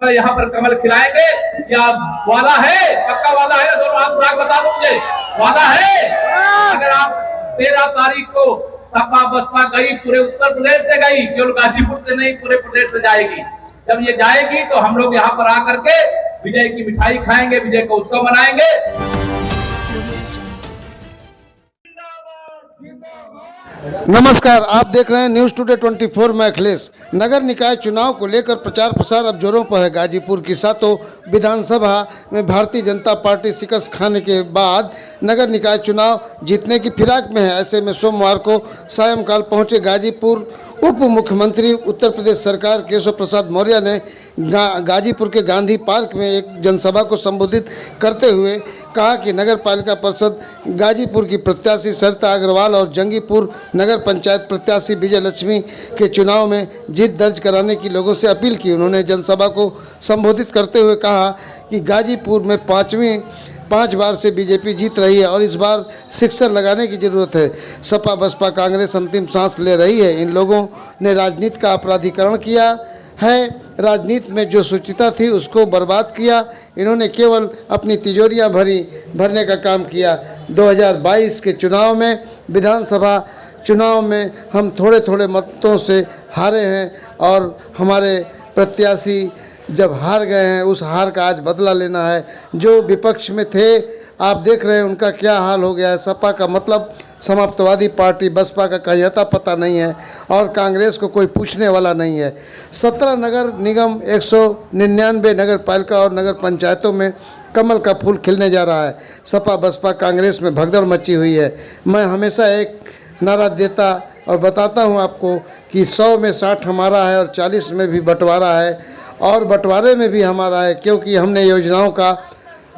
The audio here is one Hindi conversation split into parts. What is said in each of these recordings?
यहाँ पर कमल खिलाएंगे। क्या वादा है? पक्का वादा है ना? दोनों हाथ उठा बता दो मुझे, वादा है? अगर आप 13 तारीख को सपा बसपा गई, पूरे उत्तर प्रदेश से गई, केवल गाजीपुर से नहीं पूरे प्रदेश से जाएगी। जब ये जाएगी तो हम लोग यहाँ पर आकर के विजय की मिठाई खाएंगे, विजय का उत्सव मनाएंगे। नमस्कार, आप देख रहे हैं न्यूज़ टुडे 24। मैं अखिलेश। नगर निकाय चुनाव को लेकर प्रचार प्रसार अब जोरों पर है। गाजीपुर की सातों विधानसभा में भारतीय जनता पार्टी शिकस्त खाने के बाद नगर निकाय चुनाव जीतने की फिराक में है। ऐसे में सोमवार को सायंकाल पहुंचे गाजीपुर उप मुख्यमंत्री उत्तर प्रदेश सरकार केशव प्रसाद मौर्य ने गाजीपुर के गांधी पार्क में एक जनसभा को संबोधित करते हुए कहा कि नगर पालिका परिषद गाजीपुर की प्रत्याशी सरिता अग्रवाल और जंगीपुर नगर पंचायत प्रत्याशी विजय लक्ष्मी के चुनाव में जीत दर्ज कराने की लोगों से अपील की। उन्होंने जनसभा को संबोधित करते हुए कहा कि गाजीपुर में 5 बार से बीजेपी जीत रही है और इस बार सिक्सर लगाने की ज़रूरत है। सपा बसपा कांग्रेस अंतिम सांस ले रही है। इन लोगों ने राजनीति का अपराधीकरण किया है, राजनीति में जो शुचिता थी उसको बर्बाद किया। इन्होंने केवल अपनी तिजोरियां भरने का काम किया। 2022 के चुनाव में, विधानसभा चुनाव में हम थोड़े मतों से हारे हैं और हमारे प्रत्याशी जब हार गए हैं उस हार का आज बदला लेना है। जो विपक्ष में थे, आप देख रहे हैं उनका क्या हाल हो गया है। सपा का मतलब समाप्तवादी पार्टी, बसपा का कहीं अता पता नहीं है और कांग्रेस को कोई पूछने वाला नहीं है। 17 नगर निगम, 199 नगर पालिका और नगर पंचायतों में कमल का फूल खिलने जा रहा है। सपा बसपा कांग्रेस में भगदड़ मची हुई है। मैं हमेशा एक नारा देता और बताता हूं आपको कि 100 में 60 हमारा है और 40 में भी बंटवारा है और बंटवारे में भी हमारा है, क्योंकि हमने योजनाओं का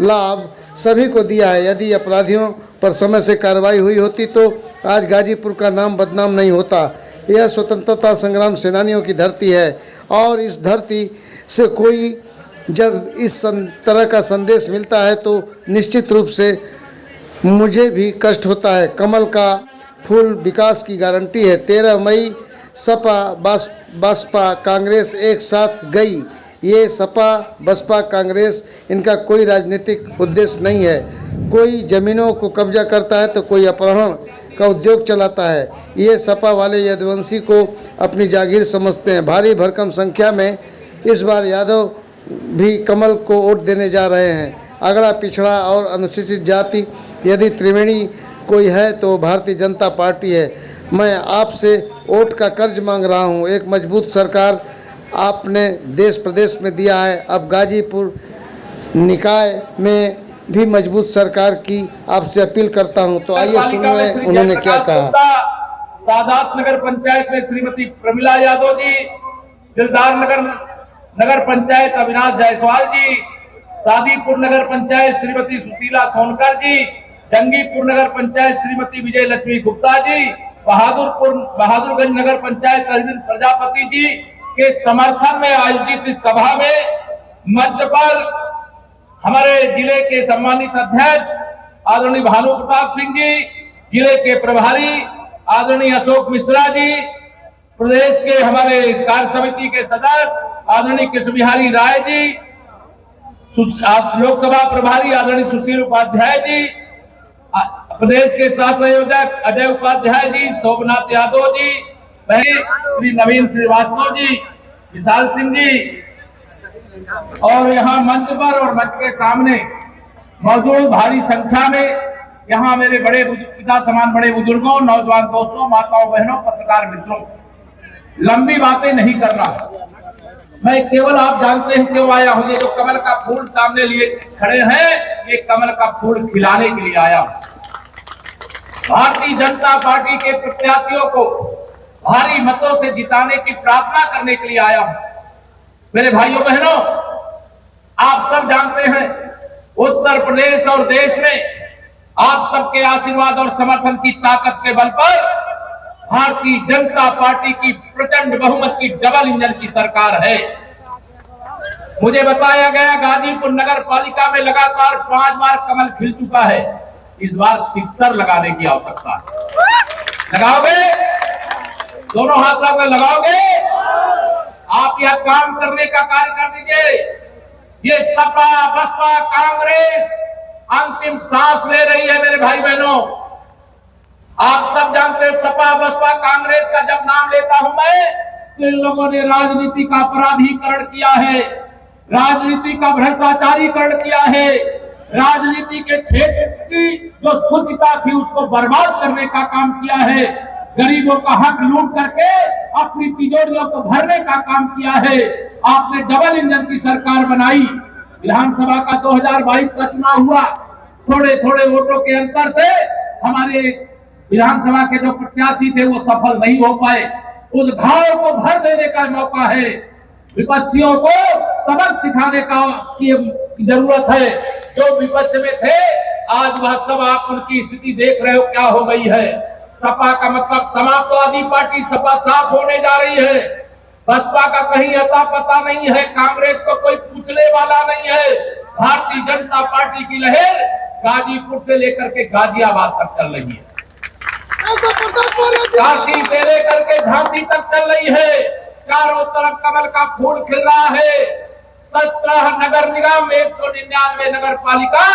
लाभ सभी को दिया है। यदि अपराधियों पर समय से कार्रवाई हुई होती तो आज गाजीपुर का नाम बदनाम नहीं होता। यह स्वतंत्रता संग्राम सेनानियों की धरती है और इस धरती से कोई जब इस तरह का संदेश मिलता है तो निश्चित रूप से मुझे भी कष्ट होता है। कमल का फूल विकास की गारंटी है। 13 मई सपा बसपा कांग्रेस एक साथ गई। ये सपा बसपा कांग्रेस, इनका कोई राजनीतिक उद्देश्य नहीं है। कोई ज़मीनों को कब्जा करता है तो कोई अपहरण का उद्योग चलाता है। ये सपा वाले यदुवंशी को अपनी जागीर समझते हैं। भारी भरकम संख्या में इस बार यादव भी कमल को वोट देने जा रहे हैं। अगड़ा पिछड़ा और अनुसूचित जाति यदि त्रिवेणी कोई है तो भारतीय जनता पार्टी है। मैं आपसे वोट का कर्ज मांग रहा हूं। एक मजबूत सरकार आपने देश प्रदेश में दिया है, अब गाजीपुर निकाय में भी मजबूत सरकार की आपसे अपील करता हूं। तो आइए सुनिए उन्होंने क्या कहा। सादात नगर पंचायत में श्रीमती प्रमिला यादव जी, दिलदार नगर पंचायत अविनाश जायसवाल जी, सादीपुर नगर पंचायत श्रीमती सुशीला सोनकर जी, जंगीपुर नगर पंचायत श्रीमती विजय लक्ष्मी गुप्ता जी, बहादुरगंज नगर पंचायत अरविंद प्रजापति जी के समर्थन में आयोजित इस सभा में मंच पर हमारे जिले के सम्मानित अध्यक्ष आदरणीय भानु प्रताप सिंह जी, जिले के प्रभारी आदरणीय अशोक मिश्रा जी, प्रदेश के हमारे कार्य समिति के सदस्य आदरणीय कृष्ण बिहारी राय जी, लोकसभा प्रभारी आदरणीय सुशील उपाध्याय जी, प्रदेश के सह संयोजक अजय उपाध्याय जी, शोभनाथ यादव जी, श्री नवीन श्रीवास्तव जी, विशाल सिंह जी और यहाँ मंच पर और मंच के सामने मौजूद भारी संख्या में यहाँ मेरे बड़े पिता समान बड़े बुजुर्गों, नौजवान दोस्तों, माताओं बहनों, पत्रकार मित्रों, लंबी बातें नहीं करना। मैं केवल, आप जानते हैं क्यों आया हूं। ये जो कमल का फूल सामने लिए खड़े हैं, ये कमल का फूल खिलाने के लिए आया हूं। भारतीय जनता पार्टी के प्रत्याशियों को भारी मतों से जिताने की प्रार्थना करने के लिए आया हूं। मेरे भाइयों बहनों, आप सब जानते हैं उत्तर प्रदेश और देश में आप सबके आशीर्वाद और समर्थन की ताकत के बल पर भारतीय जनता पार्टी की प्रचंड बहुमत की डबल इंजन की सरकार है। मुझे बताया गया गाजीपुर नगर पालिका में लगातार 5 बार कमल खिल चुका है। इस बार सिक्सर लगाने की आवश्यकता है। लगाओगे? दोनों हाथ लगाओगे? आप यह काम करने का कार्य कर दीजिए। ये सपा बसपा कांग्रेस अंतिम सांस ले रही है मेरे भाई बहनों। आप सब जानते हैं सपा बसपा कांग्रेस का जब नाम लेता हूं मैं, तो इन लोगों ने राजनीति का अपराधीकरण किया है, राजनीति का भ्रष्टाचारीकरण किया है, राजनीति के क्षेत्र की जो शुचिता थी उसको बर्बाद करने का काम किया है, गरीबों का हक लूट करके अपनी तिजोरियों को भरने का काम किया है। आपने डबल इंजन की सरकार बनाई। विधानसभा का 2022 का चुनाव हुआ, थोड़े थोड़े वोटों के अंतर से हमारे विधानसभा के जो प्रत्याशी थे वो सफल नहीं हो पाए। उस घाव को भर देने का मौका है, विपक्षियों को सबक सिखाने का जरूरत है। जो विपक्ष में थे आज वह सब आप उनकी स्थिति देख रहे हो क्या हो गई है। सपा का मतलब समाजवादी पार्टी सपा साफ होने जा रही है। बसपा का कहीं अता पता नहीं है, कांग्रेस को कोई पूछने वाला नहीं है। भारतीय जनता पार्टी की लहर गाजीपुर से लेकर के गाजियाबाद तक चल रही है, काशी से लेकर के झांसी तक चल रही है। चारों तरफ कमल का फूल खिल रहा है। 17 नगर निगम, 199 नगर पालिका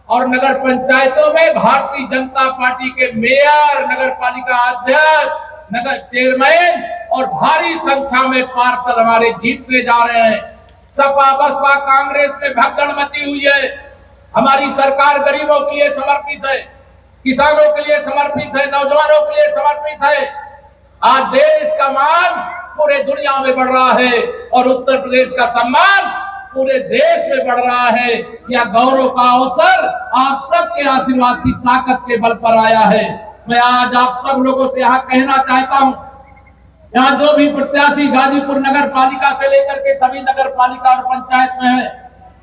और नगर पंचायतों में भारतीय जनता पार्टी के मेयर, नगर पालिका अध्यक्ष, नगर चेयरमैन और भारी संख्या में पार्षद हमारे जीतने जा रहे हैं। सपा बसपा कांग्रेस में भगदड़ मची हुई है। हमारी सरकार गरीबों के लिए समर्पित है, किसानों के लिए समर्पित है, नौजवानों के लिए समर्पित है। आज देश का मान पूरे दुनिया में बढ़ रहा है और उत्तर प्रदेश का सम्मान पूरे देश में बढ़ रहा है। यह गौरव का अवसर आप सबके आशीर्वाद की ताकत के बल पर आया है। मैं आज आप सब लोगों से यहाँ कहना चाहता हूँ, यहाँ जो भी प्रत्याशी गाजीपुर नगर पालिका से लेकर के सभी नगर पालिका और पंचायत में है,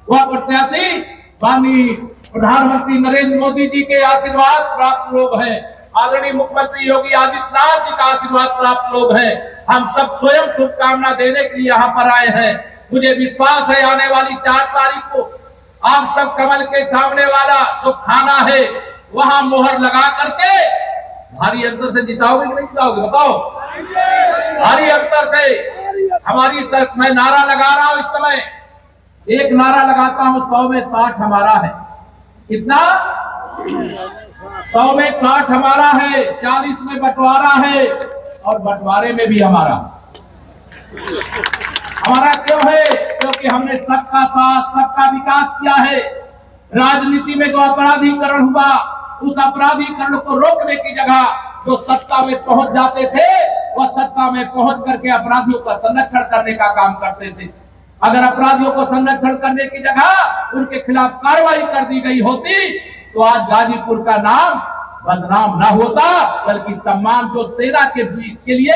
वह प्रत्याशी माननीय प्रधानमंत्री नरेंद्र मोदी जी के आशीर्वाद प्राप्त लोग हैं, आदरणीय मुख्यमंत्री योगी आदित्यनाथ जी का आशीर्वाद प्राप्त लोग हैं। हम सब स्वयं शुभकामना देने के लिए यहाँ पर आए हैं। मुझे विश्वास है आने वाली 4 तारीख को आप सब कमल के सामने वाला जो खाना है वहां मोहर लगा करके भारी अंतर से जिताओगे कि नहीं जिताओगे, बताओ? भारी अंतर से हमारी मैं नारा लगा रहा हूं इस समय, एक नारा लगाता हूं, 100 में 60 हमारा है। कितना? 100 में 60 हमारा है, 40 में बंटवारा है और बंटवारे में भी हमारा क्यों है? क्योंकि हमने सबका साथ सबका विकास किया है। राजनीति में जो अपराधीकरण हुआ, उस अपराधीकरण को रोकने की जगह जो सत्ता में पहुंच जाते थे वह सत्ता में पहुंच करके अपराधियों का संरक्षण करने का काम करते थे। अगर अपराधियों को संरक्षण करने की जगह उनके खिलाफ कार्रवाई कर दी गई होती तो आज गाजीपुर का नाम बदनाम न होता, बल्कि सम्मान जो सेना के लिए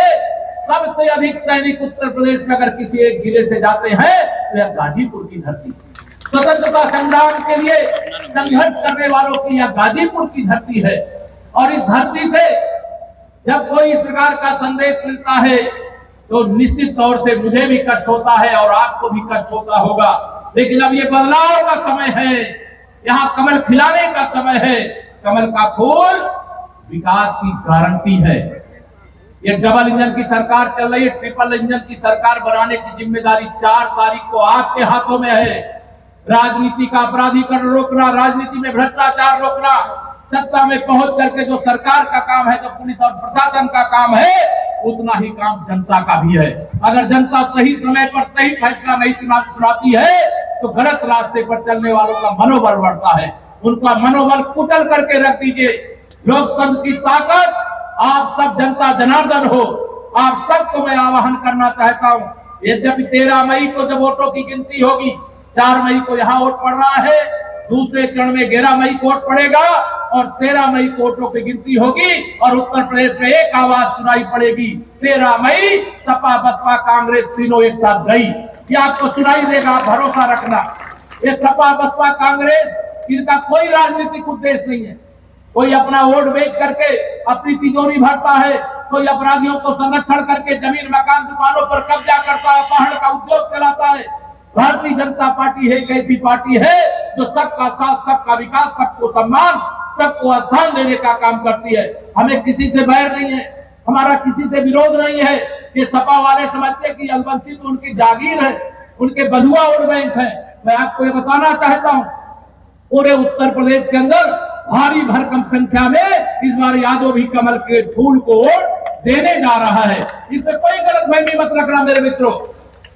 सबसे अधिक सैनिक उत्तर प्रदेश में अगर किसी एक जिले से जाते हैं तो यह गाजीपुर की धरती, स्वतंत्रता संग्राम के लिए संघर्ष करने वालों की यह गाजीपुर की धरती है। और इस धरती से जब कोई इस प्रकार का संदेश मिलता है तो निश्चित तौर से मुझे भी कष्ट होता है और आपको भी कष्ट होता होगा। लेकिन अब ये बदलाव का समय है, यहाँ कमल खिलाने का समय है। कमल का फूल विकास की गारंटी है। ये डबल इंजन की सरकार चल रही है, ट्रिपल इंजन की सरकार बनाने की जिम्मेदारी 4 तारीख को आपके हाथों में है। राजनीति का अपराधीकरण रोकना, राजनीति में भ्रष्टाचार रोकना, सत्ता में पहुंच करके जो सरकार का काम है, जो पुलिस और प्रशासन का काम है, उतना ही काम जनता का भी है। अगर जनता सही समय पर सही फैसला नहीं सुनाती है तो गलत रास्ते पर चलने वालों का मनोबल बढ़ता है, उनका मनोबल कुचल करके रख दीजिए। लोकतंत्र की ताकत आप सब जनता जनार्दन हो, आप सबको मैं आह्वान करना चाहता हूं। यद्यपि 13 मई को जब वोटों की गिनती होगी, 4 मई को यहाँ वोट पड़ रहा है, दूसरे चरण में 11 मई को वोट पड़ेगा और 13 मई को वोटों की गिनती होगी और उत्तर प्रदेश में एक आवाज सुनाई पड़ेगी, 13 मई सपा बसपा कांग्रेस तीनों एक साथ गई। ये आपको सुनाई देगा, भरोसा रखना। ये सपा बसपा कांग्रेस, इनका कोई राजनीतिक उद्देश्य नहीं है। कोई अपना वोट बेच करके अपनी तिजोरी भरता है, कोई अपराधियों को संरक्षण करके जमीन मकान दुकानों पर कब्जा करता है, अपहरण का उद्योग चलाता है। भारतीय जनता पार्टी है एक ऐसी पार्टी है जो सबका साथ, सबका विकास, सबको सम्मान, सबको आसान देने का काम करती है। हमें किसी से बैर नहीं है, हमारा किसी से विरोध नहीं है। ये सपा वाले समझते कि अलबंसी तो उनकी जागीर है, उनके बधुआ वोट बैंक है, मैं आपको ये बताना चाहता हूं, पूरे उत्तर प्रदेश के अंदर भारी भरकम संख्या में इस बार यादव भी कमल के फूल को वोट देने जा रहा है। इसमें कोई गलतफहमी मत रखना मेरे मित्रों।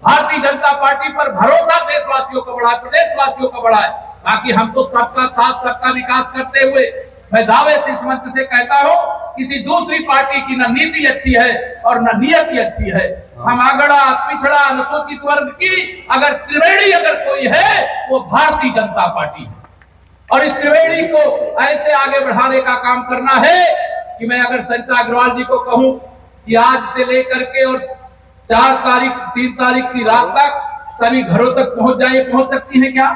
भारतीय जनता पार्टी पर भरोसा देशवासियों का बड़ा है, प्रदेशवासियों का बड़ा है। बाकी हम तो सबका साथ सबका विकास करते हुए मैं दावे से इस मंच से कहता हूं, किसी दूसरी पार्टी की न नीति अच्छी है और न नियति अच्छी है। हम अगड़ा पिछड़ा अनुसूचित वर्ग की अगर त्रिवेणी अगर कोई है वो भारतीय जनता पार्टी है। और इस त्रिवेणी को ऐसे आगे बढ़ाने का काम करना है कि मैं अगर सरिता अग्रवाल जी को कहूं कि आज से लेकर के और 3 तारीख की रात तक सभी घरों तक पहुंच सकती हैं क्या?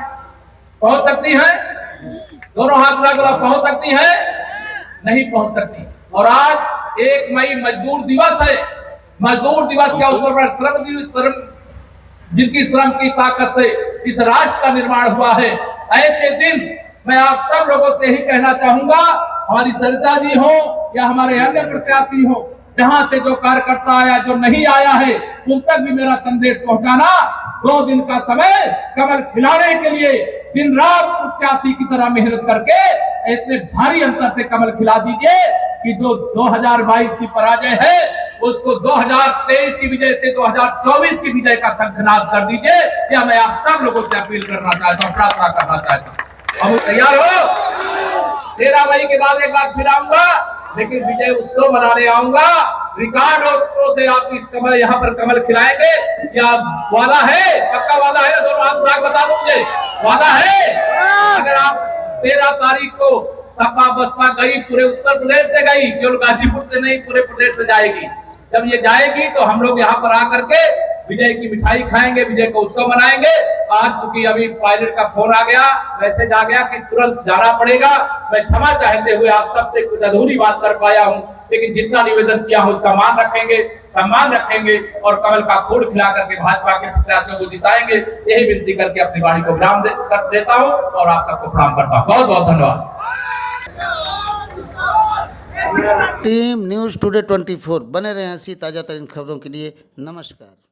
पहुंच सकती हैं? दोनों हाथ लगा पहुंच सकती हैं? नहीं पहुंच सकती। और आज 1 मई मजदूर दिवस है। मजदूर दिवस के अवसर पर श्रम जिनकी श्रम की ताकत से इस राष्ट्र का निर्माण हुआ है, ऐसे दिन मैं आप सब लोगों से ही कहना चाहूंगा, हमारी सरिता जी हो या हमारे अन्य प्रत्याशी हो, जहां से जो कार्यकर्ता आया जो नहीं आया है उन तक भी मेरा संदेश पहुंचाना। 2 दिन का समय कमल खिलाने के लिए दिन रात प्रत्याशी की तरह मेहनत करके इतने भारी अंतर से कमल खिला दीजिए कि जो 2022 की पराजय है उसको 2023 की विजय से 2024 की विजय का शंखनाद कर दीजिए। या मैं आप सब लोगों से अपील करना चाहता हूँ, प्रार्थना करना चाहता हूँ। हम तैयार हो? 13 मई के बाद एक बार फिर आऊंगा, लेकिन विजय उत्सव मनाने आऊंगा। रिकॉर्ड और से आप इस कमल यहाँ पर कमल खिलाएंगे, क्या वादा है? पक्का वादा है? दोनों हाथ उठा बता दो मुझे, वादा है? अगर आप 13 तारीख को सपा बसपा गई, पूरे उत्तर प्रदेश से गई, केवल गाजीपुर से नहीं पूरे प्रदेश से जाएगी। जब ये जाएगी तो हम लोग यहाँ पर आकर के विजय की मिठाई खाएंगे, विजय का उत्सव मनाएंगे। आज चूंकि अभी पायलट का फोन आ गया, मैसेज आ गया कि तुरंत जाना पड़ेगा, मैं क्षमा चाहते हुए आप सबसे कुछ अधूरी बात कर पाया हूं, लेकिन जितना निवेदन किया हो उसका मान रखेंगे, सम्मान रखेंगे और कमल का फूल खिला करके भाजपा के प्रत्याशियों को जिताएंगे। यही विनती करके अपनी वाणी को विराम कर देता हूं और आप सबको प्रणाम करता हूं। बहुत बहुत धन्यवाद। टीम न्यूज़ टुडे 24 बने रहे ऐसी ताज़ा तरीन खबरों के लिए। नमस्कार।